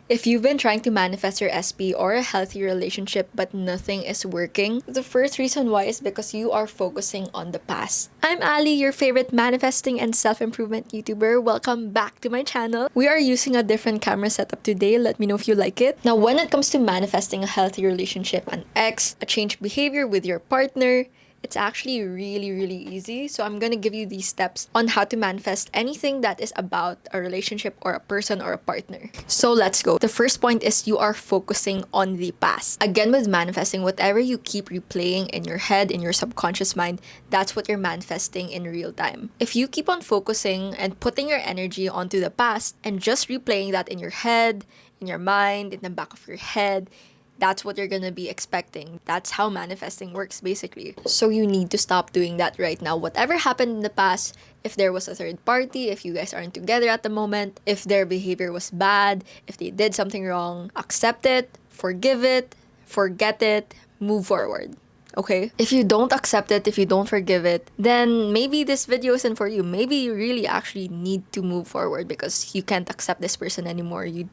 If you've been trying to manifest your SP or a healthy relationship but nothing is working, the first reason why is because you are focusing on the past. I'm Ali, your favorite manifesting and self-improvement YouTuber. Welcome back to my channel. We are using a different camera setup today. Let me know if you like it. Now, when it comes to manifesting a healthy relationship, an ex, a changed behavior with your partner, it's actually really easy. So I'm gonna give you these steps on how to manifest anything that is about a relationship or a person or a partner. So let's go. The first point is you are focusing on the past. Again, with manifesting, whatever you keep replaying in your head, in your subconscious mind, that's what you're manifesting in real time. If you keep on focusing and putting your energy onto the past and just replaying that in your head, in your mind, in the back of your head, that's what you're gonna be expecting. That's how manifesting works, basically. So you need to stop doing that right now. Whatever happened in the past, if there was a third party, if you guys aren't together at the moment, if their behavior was bad, if they did something wrong, accept it, forgive it, forget it, move forward. Okay? If you don't accept it, if you don't forgive it, then maybe this video isn't for you. Maybe you really actually need to move forward because you can't accept this person anymore. You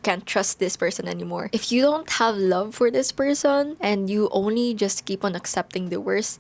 can't trust this person anymore. If you don't have love for this person and you only just keep on accepting the worst,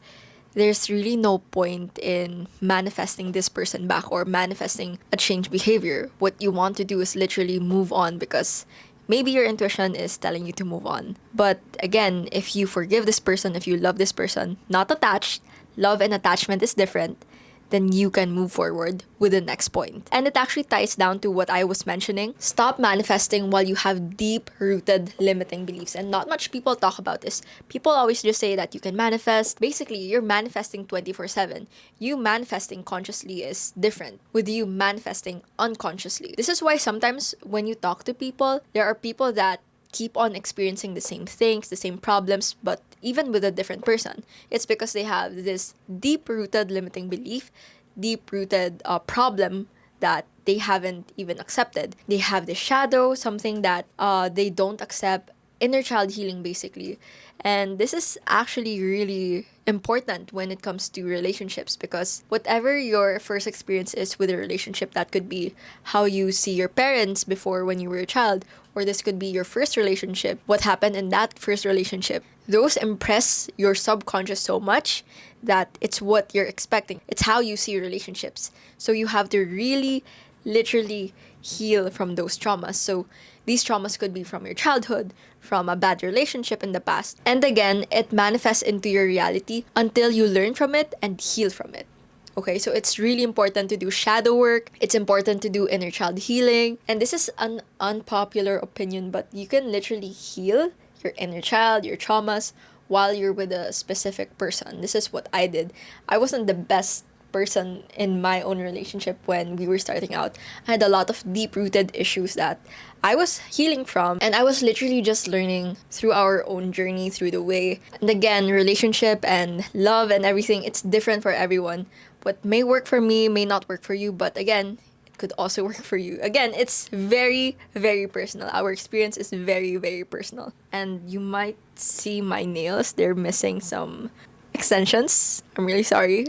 there's really no point in manifesting this person back or manifesting a changed behavior. What you want to do is literally move on because maybe your intuition is telling you to move on. But again, if you forgive this person, if you love this person, not attached, love and attachment is different, then you can move forward with the next point. And it actually ties down to what I was mentioning. Stop manifesting while you have deep-rooted limiting beliefs. And not much people talk about this. People always just say that you can manifest. Basically, you're manifesting 24/7. You manifesting consciously is different with you manifesting unconsciously. This is why sometimes when you talk to people, there are people that keep on experiencing the same things, the same problems, but even with a different person. It's because they have this deep-rooted limiting belief, deep-rooted problem that they haven't even accepted. They have the shadow, something that they don't accept, inner child healing basically. And this is actually really important when it comes to relationships because whatever your first experience is with a relationship, that could be how you see your parents before when you were a child, or this could be your first relationship, what happened in that first relationship. Those impress your subconscious so much that it's what you're expecting. It's how you see relationships. So you have to really literally heal from those traumas. So these traumas could be from your childhood, from a bad relationship in the past. And again, it manifests into your reality until you learn from it and heal from it. Okay, so it's really important to do shadow work. It's important to do inner child healing. And this is an unpopular opinion, but you can literally heal your inner child, your traumas, while you're with a specific person. This is what I did. I wasn't the best person in my own relationship when we were starting out. I had a lot of deep-rooted issues that I was healing from, and I was literally just learning through our own journey, through the way. And again, relationship and love and everything, it's different for everyone. What may work for me may not work for you, but again, it could also work for you. Again, it's very personal. Our experience is very personal. And you might see my nails, they're missing some extensions. I'm really sorry.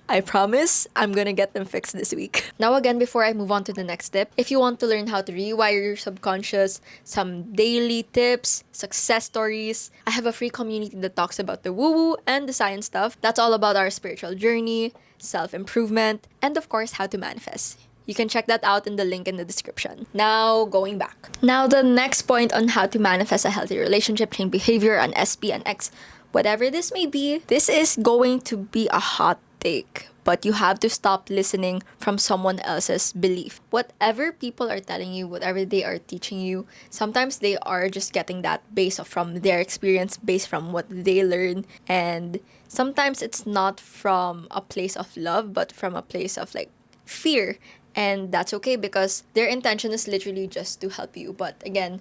I promise I'm gonna get them fixed this week. Now again, before I move on to the next tip, if you want to learn how to rewire your subconscious, some daily tips, success stories, I have a free community that talks about the woo-woo and the science stuff. That's all about our spiritual journey, self-improvement, and of course, how to manifest. You can check that out in the link in the description. Now, going back. Now, the next point on how to manifest a healthy relationship, change behavior, an SP, an X, whatever this may be, this is going to be a hot take, but you have to stop listening from someone else's belief. Whatever people are telling you, whatever they are teaching you, sometimes they are just getting that based from their experience, based from what they learn, and sometimes it's not from a place of love, but from a place of like fear. And that's okay because their intention is literally just to help you. But again,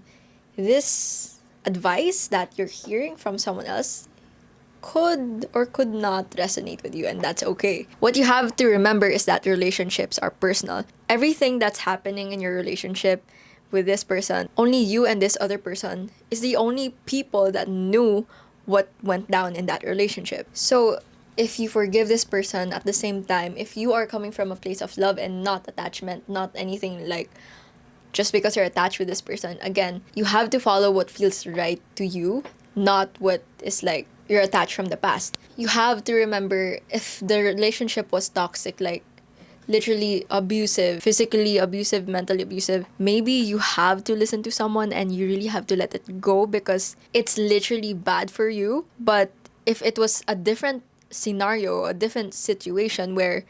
this advice that you're hearing from someone else could or could not resonate with you, and that's okay. What you have to remember is that relationships are personal. Everything that's happening in your relationship with this person, only you and this other person is the only people that knew what went down in that relationship. So if you forgive this person at the same time, if you are coming from a place of love and not attachment, not anything like just because you're attached with this person. Again, you have to follow what feels right to you, not what is like you're attached from the past. You have to remember if the relationship was toxic, like literally abusive, physically abusive, mentally abusive, maybe you have to listen to someone and you really have to let it go because it's literally bad for you. But if it was a different scenario, a different situation where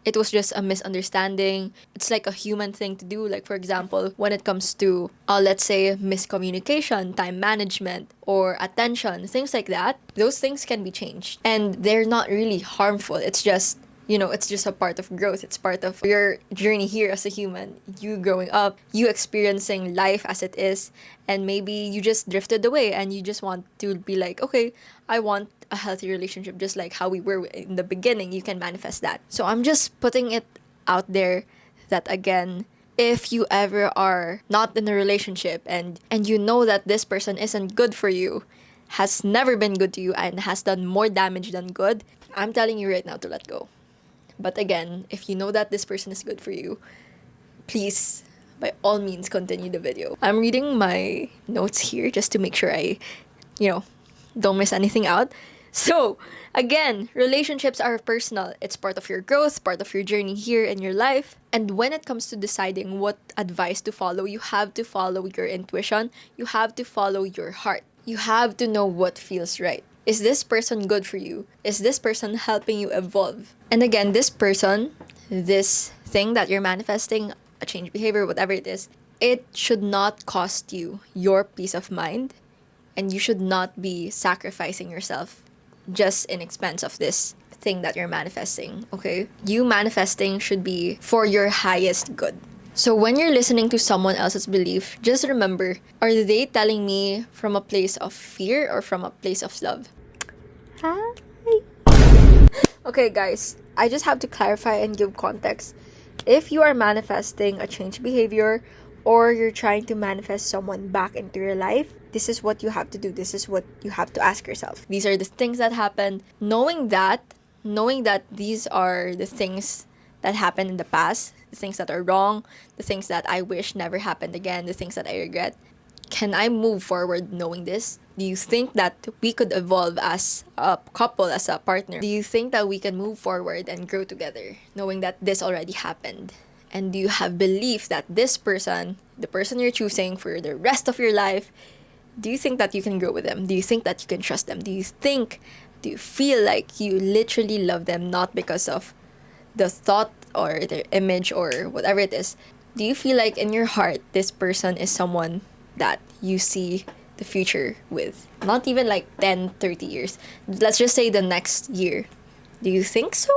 it was just a misunderstanding, it's like a human thing to do. Like, for example, when it comes to, let's say, miscommunication, time management, or attention, things like that, those things can be changed. And they're not really harmful. It's just, it's just a part of growth. It's part of your journey here as a human. You growing up, you experiencing life as it is, and maybe you just drifted away and you just want to be like, okay, I want a healthy relationship just like how we were in the beginning. You can manifest that. So I'm just putting it out there that, again, if you ever are not in a relationship and you know that this person isn't good for you, has never been good to you, and has done more damage than good, I'm telling you right now to let go. But again, if you know that this person is good for you, please, by all means, continue the video. I'm reading my notes here just to make sure I, don't miss anything out. So, again, relationships are personal. It's part of your growth, part of your journey here in your life. And when it comes to deciding what advice to follow, you have to follow your intuition. You have to follow your heart. You have to know what feels right. Is this person good for you? Is this person helping you evolve? And again, this person, this thing that you're manifesting, a change behavior, whatever it is, it should not cost you your peace of mind, and you should not be sacrificing yourself just in expense of this thing that you're manifesting, okay? You manifesting should be for your highest good. So when you're listening to someone else's belief, just remember, are they telling me from a place of fear or from a place of love? Hi. Okay, guys, I just have to clarify and give context. If you are manifesting a change behavior or you're trying to manifest someone back into your life, this is what you have to do. This is what you have to ask yourself. These are the things that happened. Knowing that these are the things that happened in the past, the things that are wrong, the things that I wish never happened again, the things that I regret. Can I move forward knowing this? Do you think that we could evolve as a couple, as a partner? Do you think that we can move forward and grow together knowing that this already happened? And do you have belief that this person, the person you're choosing for the rest of your life, do you think that you can grow with them? Do you think that you can trust them? Do you feel like you literally love them not because of the thought or their image or whatever it is? Do you feel like in your heart this person is someone that you see the future with? Not even like 10, 30 years. Let's just say the next year. Do you think so?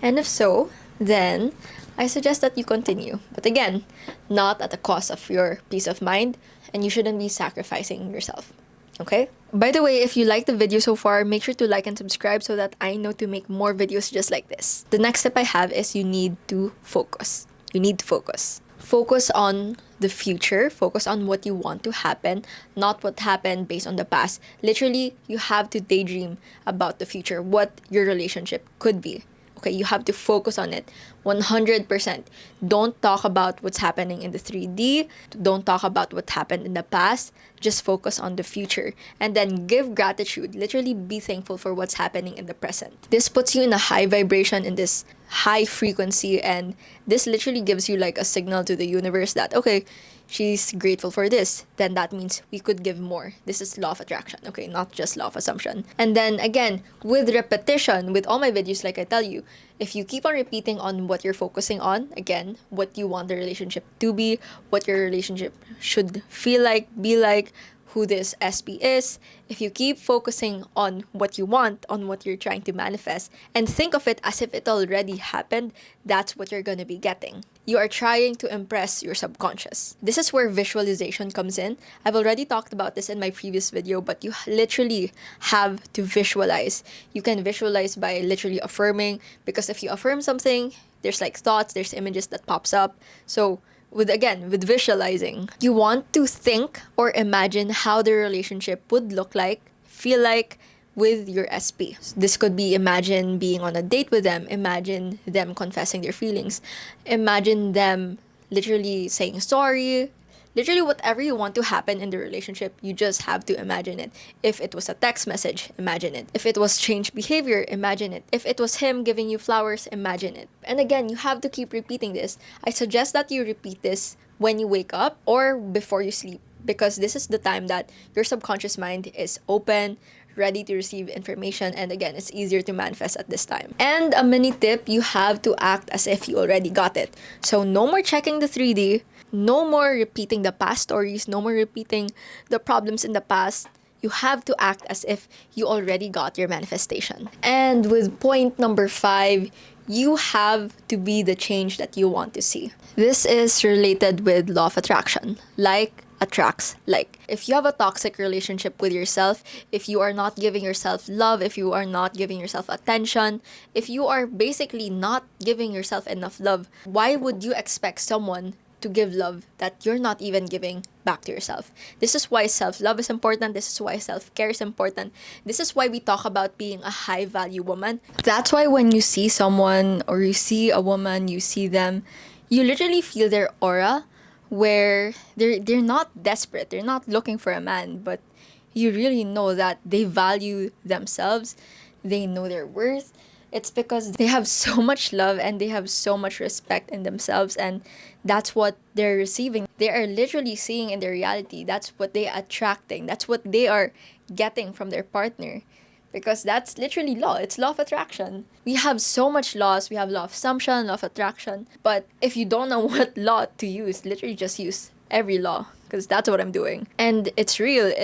And if so, then I suggest that you continue. But again, not at the cost of your peace of mind, and you shouldn't be sacrificing yourself. Okay? By the way, if you liked the video so far, make sure to like and subscribe so that I know to make more videos just like this. The next step I have is you need to focus. You need to focus. Focus on the future. Focus on what you want to happen, not what happened based on the past. Literally, you have to daydream about the future, what your relationship could be. Okay, you have to focus on it 100%. Don't talk about what's happening in the 3D. Don't talk about what happened in the past. Just focus on the future. And then give gratitude. Literally be thankful for what's happening in the present. This puts you in a high vibration, in this high frequency, and this literally gives you like a signal to the universe that, okay, she's grateful for this, then that means we could give more. This is law of attraction, okay, not just law of assumption. And then again, with repetition, with all my videos, like I tell you, if you keep on repeating on what you're focusing on, again, what you want the relationship to be, what your relationship should feel like, be like, who this SP is, if you keep focusing on what you want, on what you're trying to manifest, and think of it as if it already happened, that's what you're gonna be getting. You are trying to impress your subconscious. This is where visualization comes in. I've already talked about this in my previous video, but you literally have to visualize. You can visualize by literally affirming, because if you affirm something, there's like thoughts, there's images that pops up. So with visualizing, you want to think or imagine how the relationship would look like, feel like with your SP. This could be imagine being on a date with them, imagine them confessing their feelings, imagine them literally saying sorry, literally whatever you want to happen in the relationship, you just have to imagine it. If it was a text message, imagine it. If it was change behavior, imagine it. If it was him giving you flowers, imagine it. And again, you have to keep repeating this. I suggest that you repeat this when you wake up or before you sleep, because this is the time that your subconscious mind is open, ready to receive information, and again, it's easier to manifest at this time. And a mini tip, you have to act as if you already got it. So no more checking the 3D, no more repeating the past stories, no more repeating the problems in the past. You have to act as if you already got your manifestation. And with point number 5, you have to be the change that you want to see. This is related with law of attraction. Like attracts like. If you have a toxic relationship with yourself, if you are not giving yourself love, if you are not giving yourself attention, if you are basically not giving yourself enough love, why would you expect someone to give love that you're not even giving back to yourself? This is why self-love is important. This is why self-care is important. This is why we talk about being a high-value woman. That's why when you see someone or you see a woman, you see them, you literally feel their aura, where they're not desperate, they're not looking for a man, but you really know that they value themselves, they know their worth. It's because they have so much love and they have so much respect in themselves, and that's what they're receiving. They are literally seeing in their reality. That's what they are attracting. That's what they are getting from their partner. Because that's literally law. It's law of attraction. We have so much laws. We have law of assumption, law of attraction. But if you don't know what law to use, literally just use every law. Because that's what I'm doing. And it's real.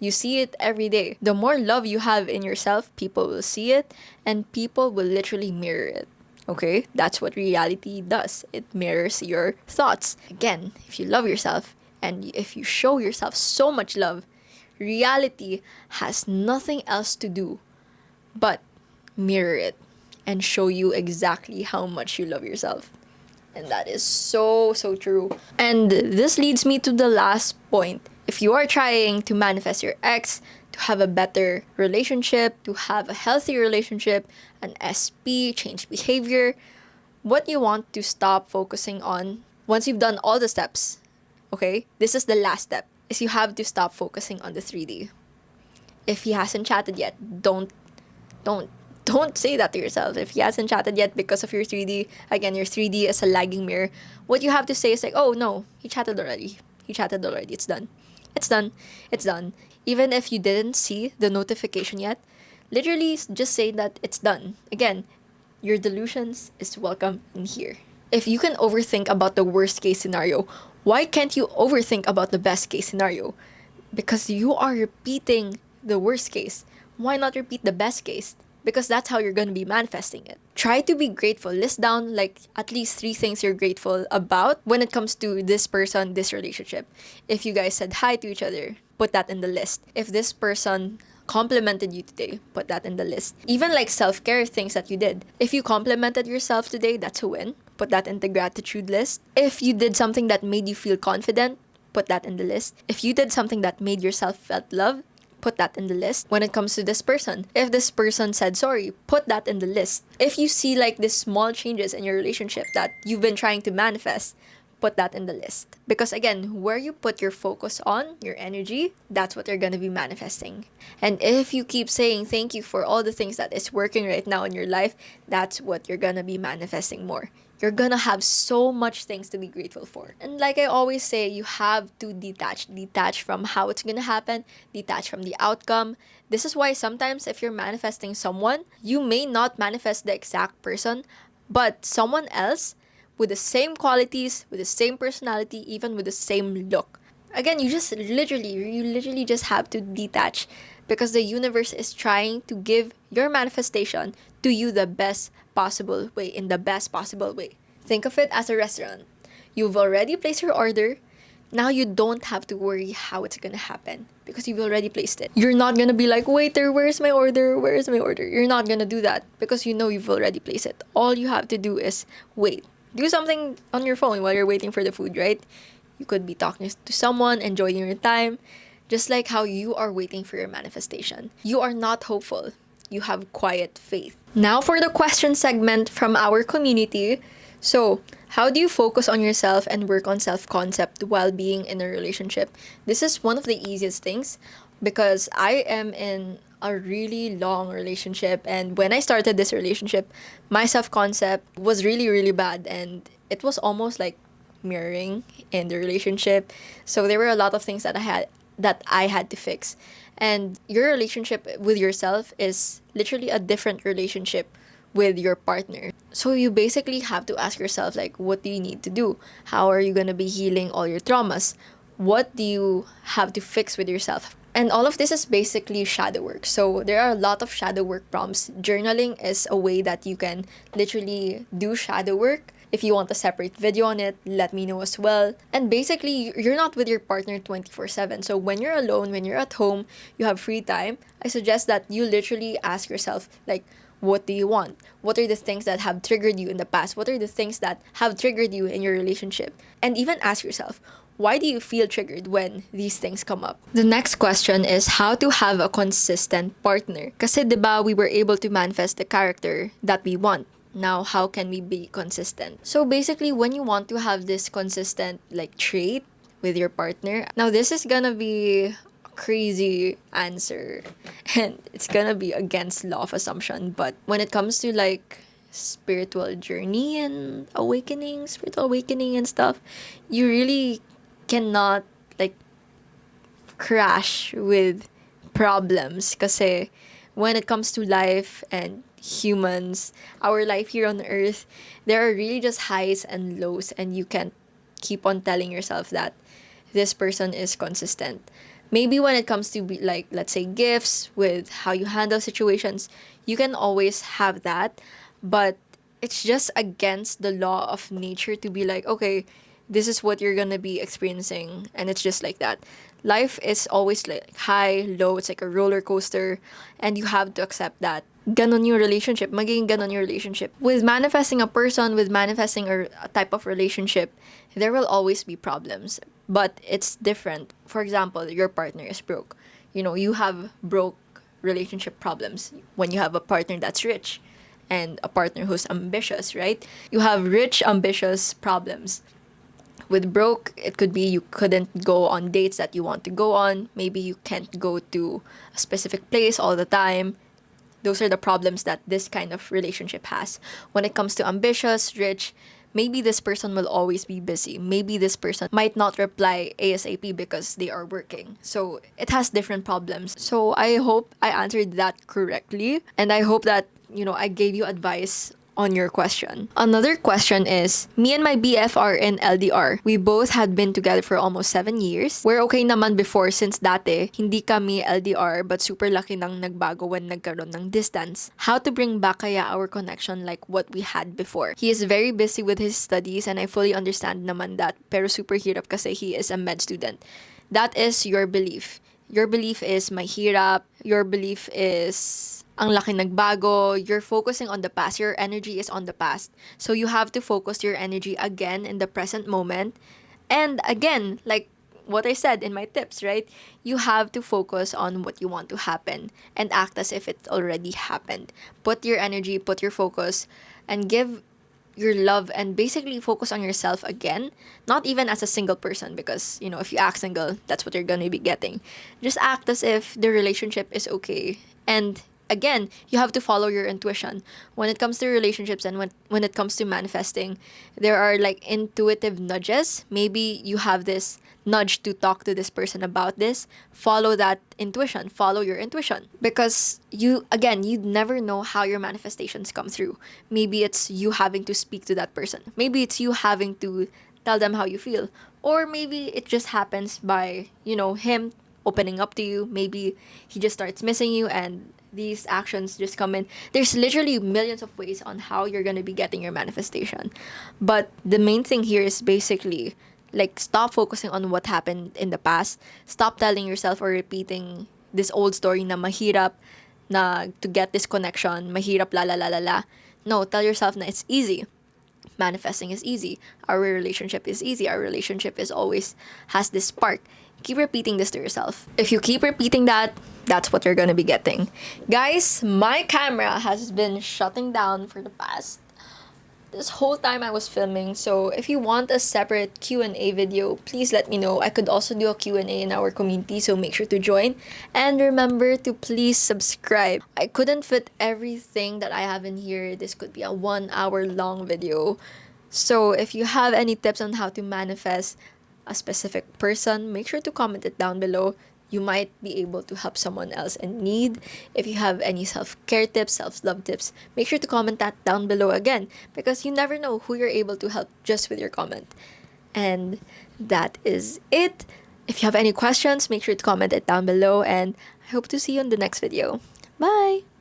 You see it every day. The more love you have in yourself, people will see it. And people will literally mirror it. Okay? That's what reality does. It mirrors your thoughts. Again, if you love yourself and if you show yourself so much love, reality has nothing else to do but mirror it and show you exactly how much you love yourself. And that is so, so true. And this leads me to the last point. If you are trying to manifest your ex, to have a better relationship, to have a healthy relationship, an SP, change behavior, what you want to stop focusing on once you've done all the steps, okay? This is the last step, is you have to stop focusing on the 3D. If he hasn't chatted yet, don't say that to yourself. If he hasn't chatted yet because of your 3D, again, your 3D is a lagging mirror. What you have to say is like, oh no, he chatted already. It's done. It's done. It's done. Even if you didn't see the notification yet, literally just say that it's done. Again, your delusions is welcome in here. If you can overthink about the worst case scenario, why can't you overthink about the best case scenario? Because you are repeating the worst case. Why not repeat the best case? Because that's how you're going to be manifesting it. Try to be grateful. List down like at least 3 things you're grateful about when it comes to this person, this relationship. If you guys said hi to each other, put that in the list. If this person complimented you today, put that in the list. Even like self-care things that you did. If you complimented yourself today, that's a win. Put that in the gratitude list. If you did something that made you feel confident, put that in the list. If you did something that made yourself felt loved, put that in the list. When it comes to this person, if this person said sorry, put that in the list. If you see like these small changes in your relationship that you've been trying to manifest, put that in the list. Because again, where you put your focus on, your energy, that's what you're going to be manifesting. And if you keep saying thank you for all the things that is working right now in your life, that's what you're going to be manifesting more. You're gonna have so much things to be grateful for. And like I always say, you have to detach. Detach from how it's gonna happen, detach from the outcome. This is why sometimes if you're manifesting someone, you may not manifest the exact person, but someone else with the same qualities, with the same personality, even with the same look. Again, you literally just have to detach, because the universe is trying to give your manifestation to you the best possible way, in the best possible way. Think of it as a restaurant. You've already placed your order. Now you don't have to worry how it's gonna happen, because you've already placed it. You're not gonna be like, waiter, where's my order? Where's my order? You're not gonna do that, because you know you've already placed it. All you have to do is wait. Do something on your phone while you're waiting for the food, right? You could be talking to someone, enjoying your time, just like how you are waiting for your manifestation. You are not hopeful. You have quiet faith. Now for the question segment from our community. So, how do you focus on yourself and work on self concept while being in a relationship? This is one of the easiest things because I am in a really long relationship, and when I started this relationship, my self concept was really, really bad, and it was almost like mirroring in the relationship. So there were a lot of things that I had to fix. And your relationship with yourself is literally a different relationship with your partner. So you basically have to ask yourself like what do you need to do? How are you going to be healing all your traumas? What do you have to fix with yourself? And all of this is basically shadow work. So there are a lot of shadow work prompts. Journaling is a way that you can literally do shadow work. If you want a separate video on it, let me know as well. And basically, you're not with your partner 24/7. So when you're alone, when you're at home, you have free time, I suggest that you literally ask yourself, like, what do you want? What are the things that have triggered you in the past? What are the things that have triggered you in your relationship? And even ask yourself, why do you feel triggered when these things come up? The next question is how to have a consistent partner. Kasi 'di ba we were able to manifest the character that we want. Now, how can we be consistent? So basically, when you want to have this consistent like trait with your partner, now this is gonna be a crazy answer and it's gonna be against law of assumption. But when it comes to like spiritual journey and awakening, spiritual awakening and stuff, you really cannot like crash with problems kasi when it comes to life and humans, our life here on earth, there are really just highs and lows, and you can't keep on telling yourself that this person is consistent. Maybe when it comes to like let's say gifts with how you handle situations, you can always have that, but it's just against the law of nature to be like, okay, this is what you're gonna be experiencing, and it's just like that. Life is always like high, low, it's like a roller coaster, and you have to accept that. Ganon yung relationship, magiging ganon yung relationship. With manifesting a person, with manifesting a type of relationship, there will always be problems, but it's different. For example, your partner is broke. You know, you have broke relationship problems when you have a partner that's rich and a partner who's ambitious, right? You have rich, ambitious problems. With broke, it could be you couldn't go on dates that you want to go on. Maybe you can't go to a specific place all the time. Those are the problems that this kind of relationship has. When it comes to ambitious, rich, maybe this person will always be busy. Maybe this person might not reply ASAP because they are working. So it has different problems. So I hope I answered that correctly. And I hope that, I gave you advice on your question. Another question is, me and my BF are in LDR. We both had been together for almost 7 years. We're okay naman before since dati, hindi kami LDR but super laki nang nagbago when nagkaroon ng distance. How to bring back kaya our connection like what we had before? He is very busy with his studies and I fully understand naman that, pero super hirap kasi he is a med student. That is your belief. Your belief is mahirap. Your belief is ang laki nagbago, you're focusing on the past, your energy is on the past. So you have to focus your energy again in the present moment. And again, like what I said in my tips, right? You have to focus on what you want to happen and act as if it already happened. Put your energy, put your focus, and give your love and basically focus on yourself again. Not even as a single person because, if you act single, that's what you're gonna be getting. Just act as if the relationship is okay. And again, you have to follow your intuition. When it comes to relationships and when it comes to manifesting, there are like intuitive nudges. Maybe you have this nudge to talk to this person about this. Follow that intuition. Follow your intuition. Because you never know how your manifestations come through. Maybe it's you having to speak to that person. Maybe it's you having to tell them how you feel. Or maybe it just happens by, him opening up to you. Maybe he just starts missing you and these actions just come in. There's literally millions of ways on how you're going to be getting your manifestation. But the main thing here is basically like stop focusing on what happened in the past. Stop telling yourself or repeating this old story na mahirap na to get this connection, mahirap la la la la la. No, tell yourself na it's easy. Manifesting is easy. Our relationship is easy. Our relationship is always has this spark. Keep repeating this to yourself. If you keep repeating that, that's what you're gonna be getting. Guys, my camera has been shutting down for the past this whole time I was filming. So if you want a separate Q&A video, please let me know. I could also do a Q&A in our community, so make sure to join. And remember to please subscribe. I couldn't fit everything that I have in here. This could be a 1 hour long video. So if you have any tips on how to manifest a specific person, make sure to comment it down below. You might be able to help someone else in need. If you have any self-care tips, self-love tips, make sure to comment that down below again, because you never know who you're able to help just with your comment. And that is it. If you have any questions, make sure to comment it down below, and I hope to see you in the next video. Bye!